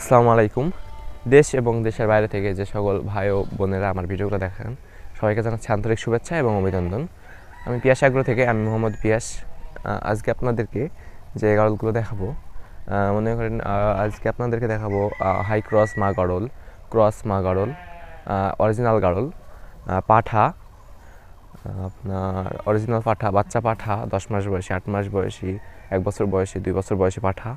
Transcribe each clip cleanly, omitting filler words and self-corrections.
আসসালামু আলাইকুম। দেশ এবং দেশের বাইরে থেকে যে সকল ভাই ও বোনেরা আমার ভিডিওগুলো দেখেন, সবাইকে জানাচ্ছি আন্তরিক শুভেচ্ছা এবং অভিনন্দন। আমি পিয়াস আগ্রহ থেকে, আমি মোহাম্মদ পিয়াস। আজকে আপনাদেরকে যে গাড়লগুলো দেখাবো, মনে করেন আজকে আপনাদেরকে দেখাবো হাই ক্রস মা গাড়ল, অরিজিনাল গাড়ল, পাঠা, আপনার অরিজিনাল পাঠা, বাচ্চা পাঠা, 10 মাস বয়সী, 8 মাস বয়সী, 1 বছর বয়সী, 2 বছর বয়সী পাঠা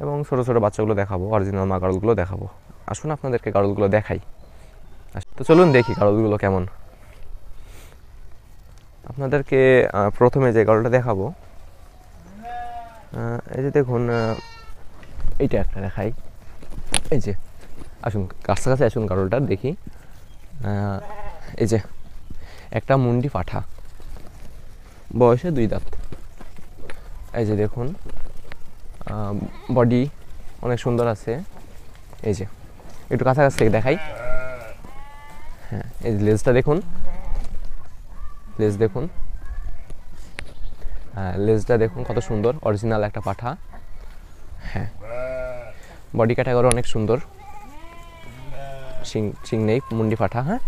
এবং ছোটো ছোটো বাচ্চাগুলো দেখাবো, অরিজিনাল মা গাড়লগুলো দেখাবো। আসুন আপনাদেরকে গাড়লগুলো দেখাই। তো চলুন দেখি গাড়লগুলো কেমন। আপনাদেরকে প্রথমে যে গাড়লটা দেখাবো, এই যে দেখুন, এইটা একটা দেখাই। এই যে আসুন কাছাকাছি আসুন, গাড়লটা দেখি। এই যে একটা মুন্ডি পাঠা, বয়সে 2 দাঁত। এই যে দেখুন, বডি অনেক সুন্দর আছে। এই যে একটু কাছাকাছি থেকে দেখাই। হ্যাঁ, এই যে লেজটা দেখুন, লেজটা দেখুন কত সুন্দর, অরিজিনাল একটা পাঠা। হ্যাঁ, বডি ক্যাটাগরি অনেক সুন্দর, শিং নেই, মুন্ডি পাঠা। হ্যাঁ,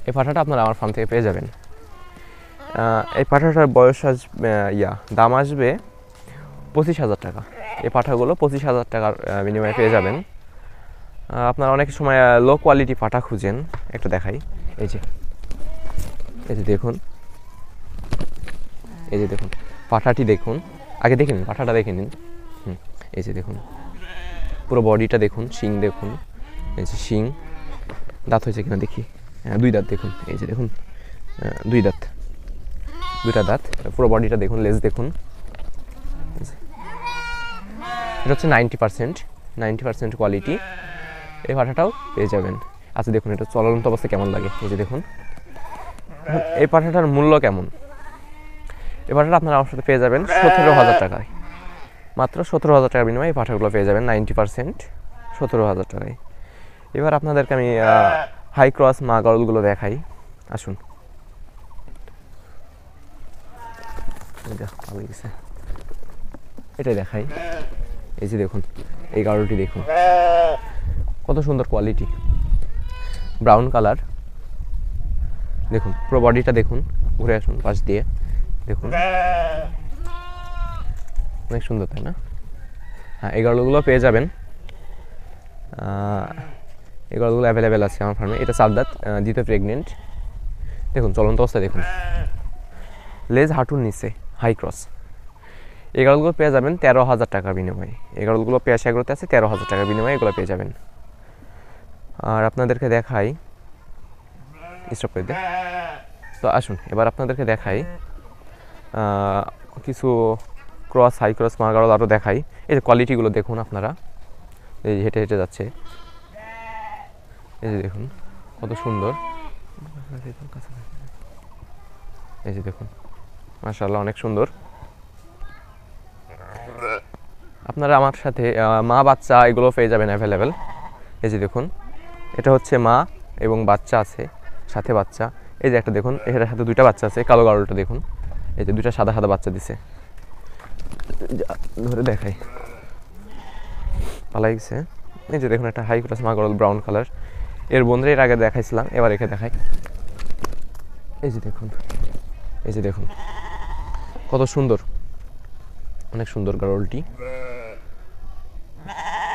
এই পাঠাটা আপনারা আমার ফার্ম থেকে পেয়ে যাবেন। এই পাঠাটার বয়স দাম আসবে 25,000 টাকা। এই পাঠাগুলো 25,000 টাকার বিনিময়ে পেয়ে যাবেন। আপনারা অনেক সময় লো কোয়ালিটি পাঠা খুঁজেন, একটু দেখাই। এই যে দেখুন, পাঠাটি দেখুন, আগে দেখে নিন, পাঠাটা দেখে নিন। এই যে দেখুন, পুরো বডিটা দেখুন, শিং দেখুন, এই যে শিং, দাঁত হয়েছে কিনা দেখি। হ্যাঁ, 2 দাঁত দেখুন। এই যে দেখুন, 2টা দাঁত, পুরো বডিটা দেখুন, লেজ দেখুন। এটা হচ্ছে 90% কোয়ালিটি। এই পাঠাটাও পেয়ে যাবেন। আচ্ছা দেখুন, এটা চলন্ত অবস্থা কেমন লাগে। এই যে দেখুন, এই পাঠাটার মূল্য কেমন। এই পাঠাটা আপনারা আমার সাথে পেয়ে যাবেন 17,000 টাকায়, মাত্র 17,000 টাকার বিনিময়ে এই পাঠাগুলো পেয়ে যাবেন 90%, 17,000 টাকায়। এবার আপনাদেরকে আমি হাই ক্রস মা গাড়লগুলো দেখাই। আসুন, ভালো গেছে, এটাই দেখাই। এই যে দেখুন, এই গাড়লটি দেখুন কত সুন্দর কোয়ালিটি, ব্রাউন কালার। দেখুন পুরো বডিটা দেখুন, ঘুরে আসুন পাশ দিয়ে দেখুন, অনেক সুন্দর, তাই না? হ্যাঁ, এই গাড়লগুলো পেয়ে যাবেন। এই গাড়লগুলো অ্যাভেলেবেল আছে আমার ফার্মে। এটা 4 দাঁত, দ্বিতীয় প্রেগনেন্ট। দেখুন চলন্ত অবস্থা দেখুন, লেজ হাঁটুর নিচে, হাই ক্রস। এই গাড়লগুলো পেয়ে যাবেন 13,000 টাকার বিনিময়ে। এই গাড়লগুলো পেয়াস এগুলোতে আছে 13,000 টাকার বিনিময়ে এগুলো পেয়ে যাবেন। আর আপনাদেরকে দেখাই, স্টপ করে দিই। তো আসুন এবার আপনাদেরকে দেখাই কিছু ক্রস, হাই ক্রস মা গাড়ল আরও দেখাই। এই যে কোয়ালিটিগুলো দেখুন আপনারা, এই হেঁটে হেঁটে যাচ্ছে। এই যে দেখুন কত সুন্দর, এই যে দেখুন, মাশাআল্লাহ অনেক সুন্দর। আপনারা আমার সাথে মা বাচ্চা এগুলো পেয়ে যাবেন অ্যাভেলেবেল। এই যে দেখুন, এটা হচ্ছে মা এবং বাচ্চা আছে, সাথে বাচ্চা। এই যে একটা দেখুন, এটার সাথে 2টা বাচ্চা আছে। কালো গাড়লটা দেখুন, এই যে 2টা সাদা সাদা বাচ্চা দিছে, ধরে দেখাই, ভালো লাগছে। এই যে দেখুন, একটা হাই ক্রস মা গাড়ল, ব্রাউন কালার। এর বন্ধুরা এর আগে দেখাইছিলাম, এবার একে দেখাই। এই যে দেখুন কত সুন্দর, অনেক সুন্দর গাড়লটি।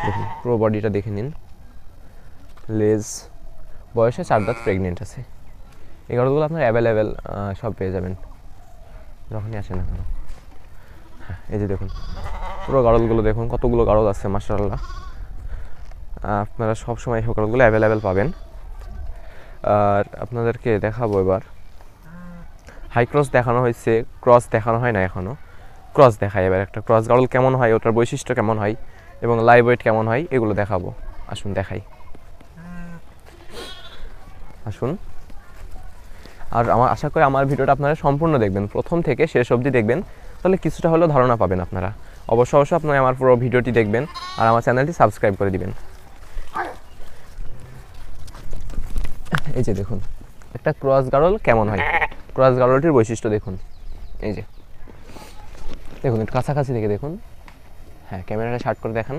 দেখুন পুরো বডিটা দেখে নিন, লেজ, বয়সে 4 দাঁত, প্রেগনেন্ট আছে। এই গাড়লগুলো আপনার অ্যাভেলেবেল সব পেয়ে যাবেন যখনই আসে না কেন। হ্যাঁ, এই যে দেখুন পুরো গাড়লগুলো দেখুন, কতগুলো গাড়ল আছে মাশাআল্লাহ। আপনারা সবসময় এই গাড়লগুলো অ্যাভেলেবেল পাবেন। আর আপনাদেরকে দেখাবো এবার, হাই ক্রস দেখানো হয়েছে, ক্রস দেখানো হয় না এখনও। ক্রস দেখাই এবার, একটা ক্রস গাড়ল কেমন হয়, ওটার বৈশিষ্ট্য কেমন হয় এবং লাইভ ওয়েট কেমন হয়, এগুলো দেখাবো। আসুন দেখাই, আসুন। আর আমার আশা করি আমার ভিডিওটা আপনারা সম্পূর্ণ দেখবেন, প্রথম থেকে শেষ অবধি দেখবেন, তাহলে কিছুটা হলেও ধারণা পাবেন আপনারা। অবশ্যই আপনারা আমার পুরো ভিডিওটি দেখবেন আর আমার চ্যানেলটি সাবস্ক্রাইব করে দিবেন। এই যে দেখুন, একটা ক্রস গাড়ল কেমন হয়, ক্রস গাড়লটির বৈশিষ্ট্য দেখুন। এই যে দেখুন, একটু কাছাকাছি থেকে দেখুন। হ্যাঁ, ক্যামেরাটা শার্ট করে দেখান।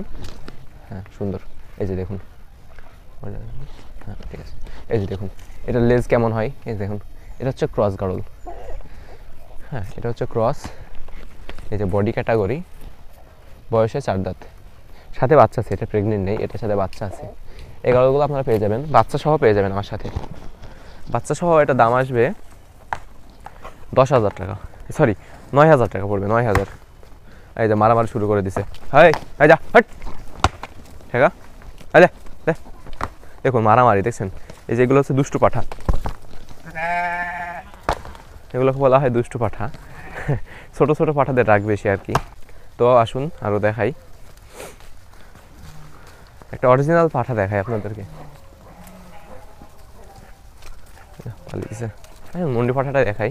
হ্যাঁ, সুন্দর। এই যে দেখুন, হ্যাঁ ঠিক আছে। এই যে দেখুন এটা লেজ কেমন হয়, এই দেখুন এটা হচ্ছে ক্রস গাড়ল। হ্যাঁ এটা হচ্ছে ক্রস। এই যে বডি ক্যাটাগরি, বয়সে 4 দাঁত, সাথে বাচ্চা আছে, এটা প্রেগনেন্ট নেই, এটার সাথে বাচ্চা আছে। এই গাড়লগুলো আপনারা পেয়ে যাবেন, বাচ্চা সহ পেয়ে যাবেন আমার সাথে। বাচ্চা সহ এটা দাম আসবে 10,000 টাকা, সরি 9,000 টাকা পড়বে, 9,000। এই যে মারামারি শুরু করে দিছে, হাই এই যা হট ঠিক আছে। এই যে দেখুন মারামারি দেখছেন, এই যে এগুলো হচ্ছে দুষ্টু পাঠা, এগুলোকে বলা হয় দুষ্টু পাঠা। ছোট ছোট পাঠাদের রাগ বেশি আর কি। তো আসুন আরও দেখাই, একটা অরিজিনাল পাঠা দেখাই আপনাদেরকে। মন্ডি পাঠাটা দেখাই,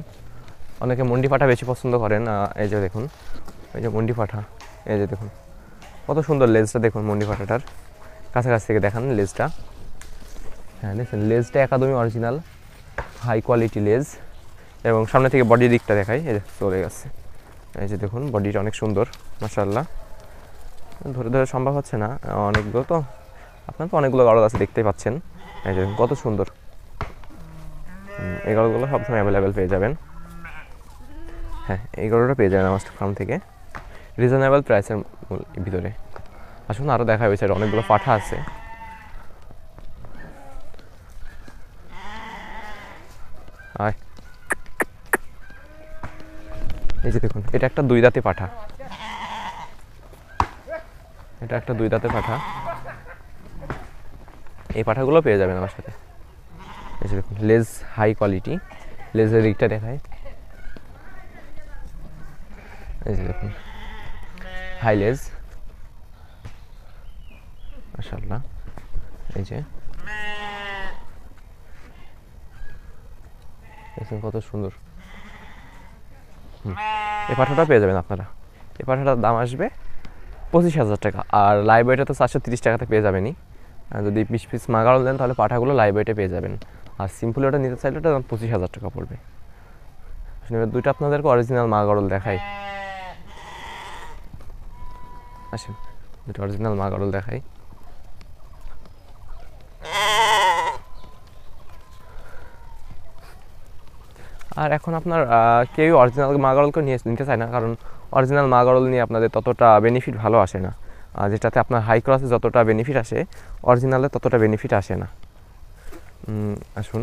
অনেকে মন্ডি পাঠা বেশি পছন্দ করেন। এই যে দেখুন, এই যে মন্ডি পাঠা, এই যে দেখুন কত সুন্দর লেজটা, দেখুন মন্ডি পাঠাটার কাছাকাছি থেকে দেখান লেজটা। হ্যাঁ দেখছেন লেজটা একদমই অরিজিনাল হাই কোয়ালিটি লেজ, এবং সামনে থেকে বডির দিকটা দেখাই, এই যে চলে গেছে। এই যে দেখুন বডিটা অনেক সুন্দর মাশাআল্লাহ, ধরে ধরে সম্ভব হচ্ছে না, অনেকগুলো তো আপনার তো অনেকগুলো গাড়ল আছে দেখতেই পাচ্ছেন। এই যে কত সুন্দর, এই গাড়লগুলো সবসময় অ্যাভেলেবেল পেয়ে যাবেন। হ্যাঁ এই গাড়লটা পেয়ে যাবেন আমার ফার্ম থেকে রিজনেবল প্রাইসের ভিতরে। আসুন আরও দেখা হয়েছে, অনেকগুলো পাঠা আছে। এই যে দেখুন এটা একটা 2 দাঁতে পাঠা, এটা একটা 2 দাঁতে পাঠা। এই পাঠাগুলো পেয়ে যাবেন আমার সাথে। এই যে দেখুন লেজ হাই কোয়ালিটি, লেজের দিকটা দেখায়, এই যে দেখুন হাই লেজ মাশাআল্লাহ। এই যে দেখুন কত সুন্দর, এই পাঠাটা পেয়ে যাবেন আপনারা। এই পাঠাটার দাম আসবে 25,000 টাকা, আর লাইভ ওয়েটে তো 430 টাকাতে পেয়ে যাবেনই। যদি 20 পিস মাগাড়ল দেন তাহলে পাঠাগুলো লাইভ ওয়েটে পেয়ে যাবেন, আর সিম্পল ওটা নিতে চাইলে ওটা 25,000 টাকা পড়বে। এবার দুইটা আপনাদেরকে অরিজিনাল মাগাড়ল দেখাই, আসেন দুটো অরিজিনাল মাগাড়ল দেখাই। আর এখন আপনার কেউ অরিজিনাল মাগাড়লকে নিতে চায় না, কারণ অরিজিনাল মাগাড়ল নিয়ে আপনাদের ততটা বেনিফিট ভালো আসে না, যেটাতে আপনার হাই ক্রসে যতটা বেনিফিট আসে অরিজিনালে ততটা বেনিফিট আসে না। আসুন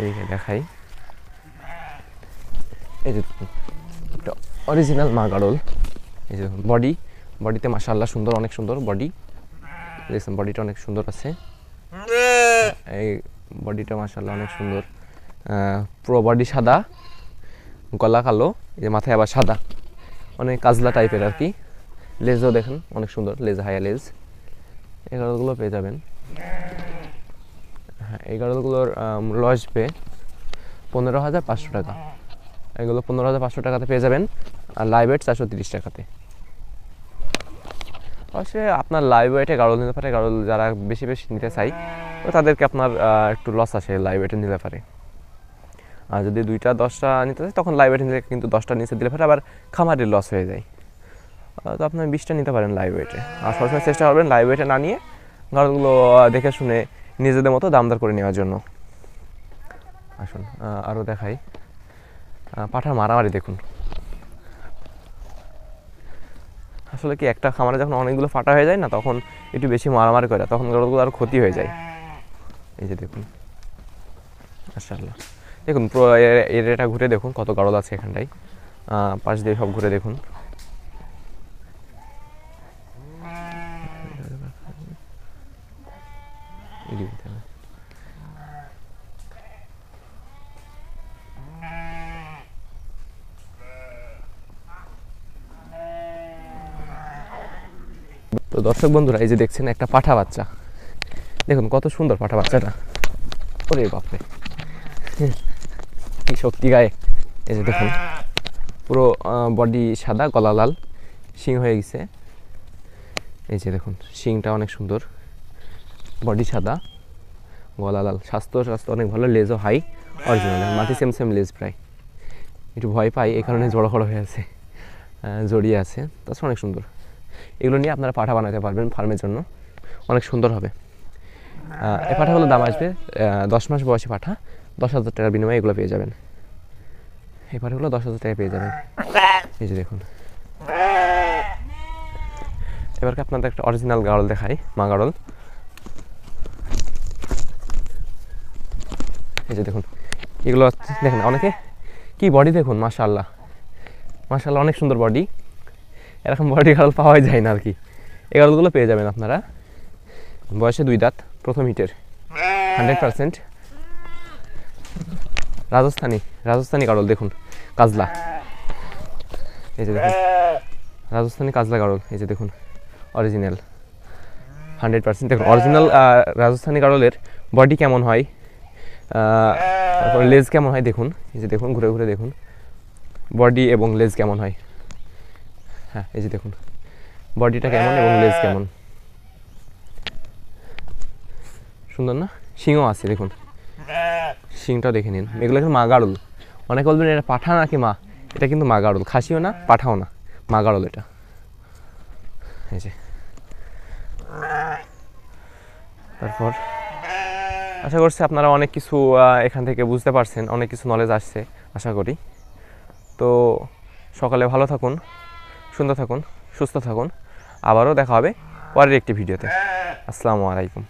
এই দেখাই, এই যে একটা অরিজিনাল মাগাড়ল। এই যে বডিতে মাশাআল্লাহ সুন্দর, অনেক সুন্দর বডি, দেখছেন বডিটা অনেক সুন্দর আছে, এই বডিটা মাশাআল্লাহ অনেক সুন্দর। পুরো বডি সাদা, গলা কালো, এই যে মাথায় আবার সাদা, অনেক কাজলা টাইপের আর কি। লেজও দেখেন অনেক সুন্দর, লেজ হায়া লেজ। এই গাড়লগুলো পেয়ে যাবেন। হ্যাঁ এই গাড়লগুলোর মূল্য আসবে 15,500 টাকা। এগুলো 15,500 টাকাতে পেয়ে যাবেন, আর লাইভ ওয়েট 430 টাকাতে। অবশ্যই আপনার লাইভ ওয়েটে গাড়ল নিতে পারে, গাড়ল যারা বেশি বেশি নিতে চাই তো তাদেরকে আপনার একটু লস আসে লাইভ ওয়েটে নিতে পারে। আর যদি 2টা 10টা নিতে চাই তখন লাইভ ওয়েটে নিলে কিন্তু 10টা নিচে দিলে পারে আবার খামারের লস হয়ে যায়। তো আপনার 20টা নিতে পারেন লাইভ ওয়েটে, আর সবসময় চেষ্টা করবেন লাইভ ওয়েটে না নিয়ে গাড়লগুলো দেখে শুনে নিজেদের মতো দামদার করে নেওয়ার জন্য। আসুন আরও দেখাই, পাঠার মারামারি দেখুন। আসলে কি একটা খামারে যখন অনেকগুলো ফাটা হয়ে যায় না, তখন একটু বেশি মারামারি করে, তখন গাড়লগুলো আরও ক্ষতি হয়ে যায়। এই যে দেখুন মাশাআল্লাহ, দেখুন পুরো এরিয়াটা ঘুরে দেখুন কত গাড়ল আছে এখানটায়, পাশ দিয়ে সব ঘুরে দেখুন। তো দর্শক বন্ধুরা এই যে দেখছেন একটা পাঠা বাচ্চা, দেখুন কত সুন্দর পাঠা বাচ্চাটা, ওরে বাপরে কি শক্তি গায়ে। এই যে দেখুন পুরো বডি সাদা, গলা লাল, শিং হয়ে গেছে। এই যে দেখুন শিংটা অনেক সুন্দর, বডি সাদা, গলা লাল, স্বাস্থ্য অনেক ভালো, লেজও হাই অরিজিনাল, মাটি সেম লেজ প্রায়। একটু ভয় পাই এই কারণে জড়ো হয়ে আছে, জড়িয়ে আছে, তাছাড়া অনেক সুন্দর। এগুলো নিয়ে আপনারা পাঠা বানাতে পারবেন ফার্মের জন্য, অনেক সুন্দর হবে। এই পাঠাগুলোর দাম আসবে 10 মাস বয়সী পাঠা, 10,000 টাকার বিনিময়ে এগুলো পেয়ে যাবেন। এই পাঠাগুলো 10,000 টাকায় পেয়ে যাবেন। এই যে দেখুন, এবারকে আপনাদের একটা অরিজিনাল গাড়ল দেখাই, মা গাড়ল। এই যে দেখুন, এগুলো দেখেন অনেকে কি বডি দেখুন, মাশাআল্লাহ মাশাআল্লাহ, অনেক সুন্দর বডি। এরকম বডি গাড়ল পাওয়াই যায় না আর কি। এই গাড়লগুলো পেয়ে যাবেন আপনারা, বয়সে 2 দাঁত, প্রথম হিটের, 100% রাজস্থানি গাড়ল। দেখুন কাজলা, এই যে দেখুন রাজস্থানি কাজলা গাড়ল। এই যে দেখুন অরিজিনাল 100%। দেখুন অরিজিনাল রাজস্থানি গাড়লের বডি কেমন হয়, তারপর লেজ কেমন হয় দেখুন। এই যে দেখুন, ঘুরে ঘুরে দেখুন বডি এবং লেজ কেমন হয়। হ্যাঁ, এই যে দেখুন বডিটা কেমন এবং লেজ কেমন, সুন্দর না? শিংও আছে দেখুন, শিংটাও দেখে নিন। এগুলো কিন্তু মা গাড়ল। অনেকে বলবেন এটা পাঠা নাকি মা, এটা কিন্তু মা গাড়ল, খাসিও না পাঠাও না, মা গাড়ল এটা। এই যে তারপর আশা করছি আপনারা অনেক কিছু এখান থেকে বুঝতে পারছেন, অনেক কিছু নলেজ আসছে আশা করি। তো সকালে ভালো থাকুন, সুন্দর থাকুন, সুস্থ থাকুন। আবারও দেখা হবে পরের একটি ভিডিওতে। আসসালামু আলাইকুম।